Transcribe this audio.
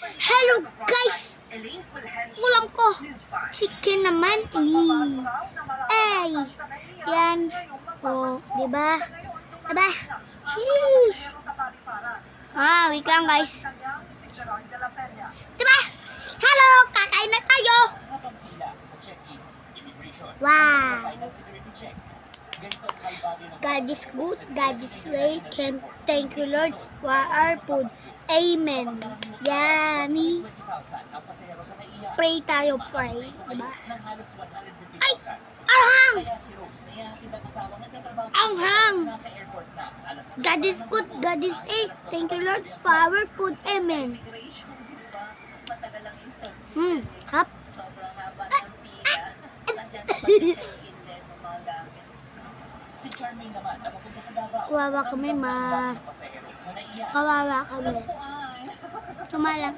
Hello guys! Ulam ko. Chicken naman. Ay. Yan. O, diba? Diba? Sheesh. Wait lang guys. Diba? Hello! Kakain na tayo! Wow! God is good, God is great, thank you Lord for our food. Amen. Yummy. Pray tayo, pray. Diba? Ay! Anghang! Anghang! God is good, God is great, thank you Lord for our food. Amen. Hap. Kawawa kami, Kawawa kami. Tumalang